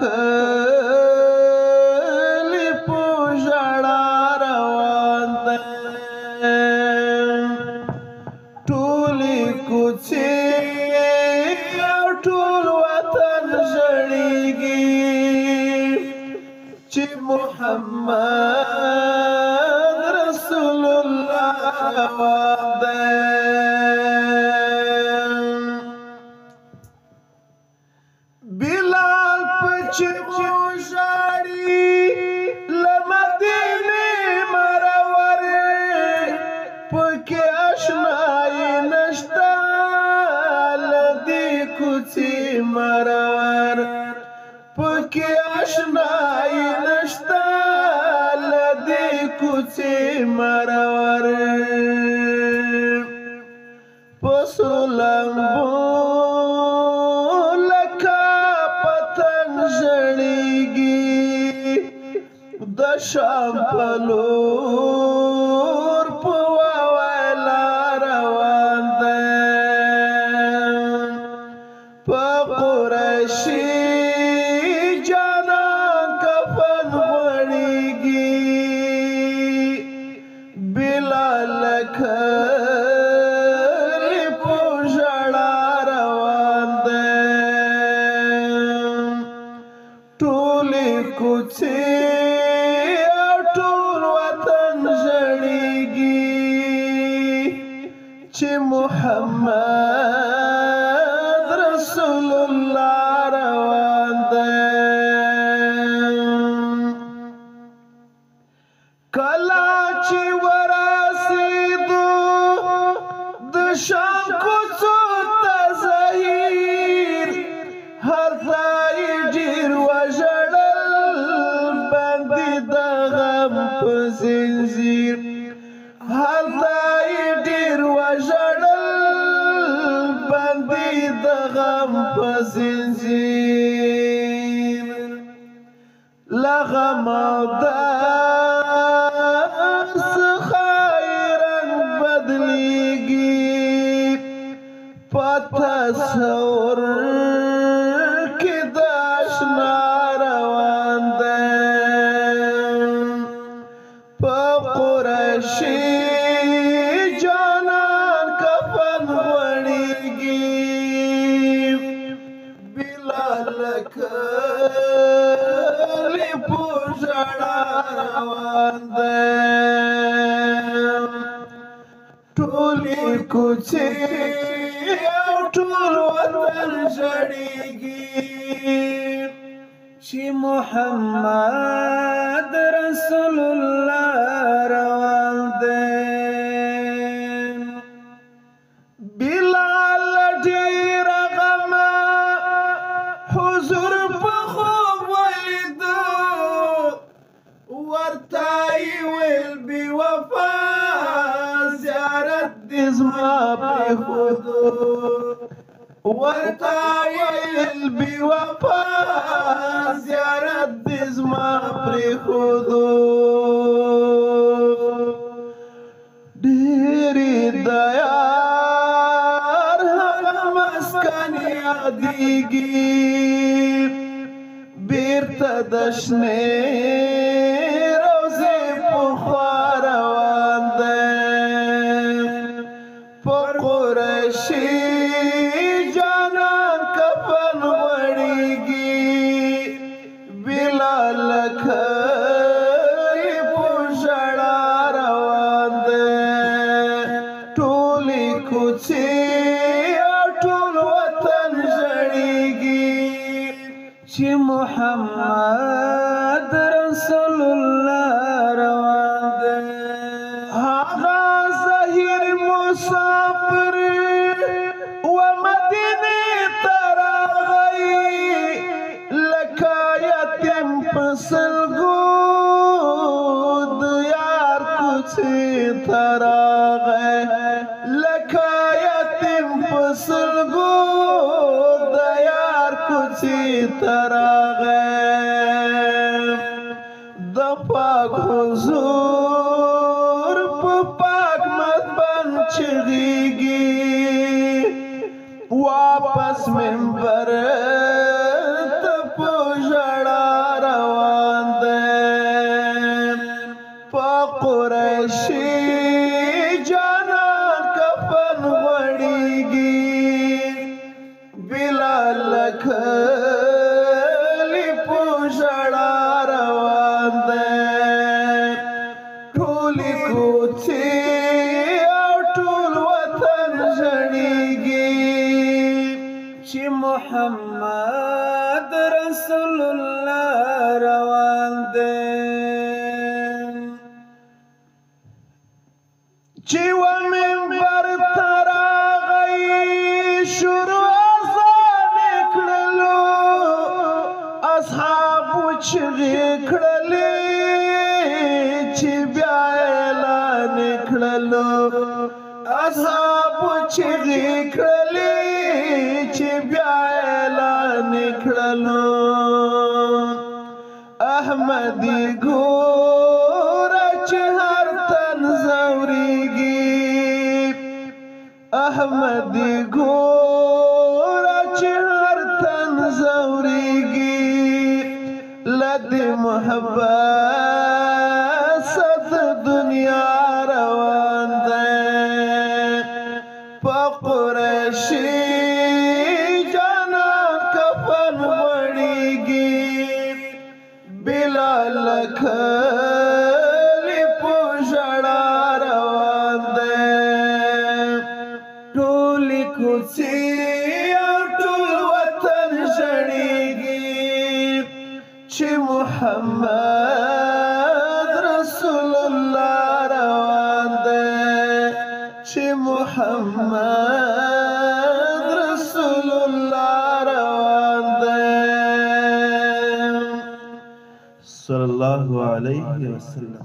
کلی په ژړا روان دی ټولې کوڅې او ټول وطن ژړېږي چې محمد رسول الله روان دی بلال په چیغو ژاړي له مدینې منورې پکې اشنایي نشته له دې کوڅې مرور پکې اشنایي نشته له دې کوڅې مرور په سرو لمبو د شام په لور په واویلا روان دی په قریشي جانان کفن غوړېږي بلال کلی په ژړا روان دی ټولې کوڅې چې محمد رسول الله روان دی کله چې ورسېدو د شام کوڅو ته زهیر هلته یې ډېر وژړل بندي د غم په زنځیر هلته یې ډېر وژړل بندي د غم په زنځیر له غم او درد څخه یې رنګ بدلېږي په تصور کې د اشنا روان دی په قریشي جانان کفن غوړېږي بلال کلی په ژړا روان دی ټولې کوڅې او ټول وطن ژړېږي چې محمد رسول الله روان دی بلال ډېر غمه حضور په خوب ولیدو ورته یې ویل بې وفا زیارت دې زما پرېښودو ورته ویل بې وفا زیارت دې زما پرېښودو ډېرې د یار هغه مسکن یادېږي بېرته د شنې روضې پخوا روان دی په قریشي جانان کفن غوړېږي بلال کلی په ژړا روان دی ټولې کوڅې او ټول وطن ژړېږي چې محمد رسول الله روان دی هغه زهیر مسافر و مدینې ته راغی لکه یتیم په سلګو د یار کوڅې ته راغی لکه یتیم په سلګو د یار کوڅې ته راغی د پاک حضور په پاک مدبن چغېږي واپس منبر ته په چې محمد رسول الله روان دی چې و منبر ته راغی شروع اذان کړلو اصحابو چغې کړلې چې بیا اعلان کړلو اصحابو چغې کړلې چې بیا اعلان کړلو احمدي ګوره چې هر تن ځورېږي احمدي ګوره چې هر تن ځورېږي له دې محبت ست دنیا روان دی په قریشي جانان کفن غوړېږي بلال کلی په ژړا روان دی ټولې کوڅې او ټول وطن ژړېږي چې محمد رسول الله روان دی چې محمد رسول الله روان دی صلی الله علیه وسلم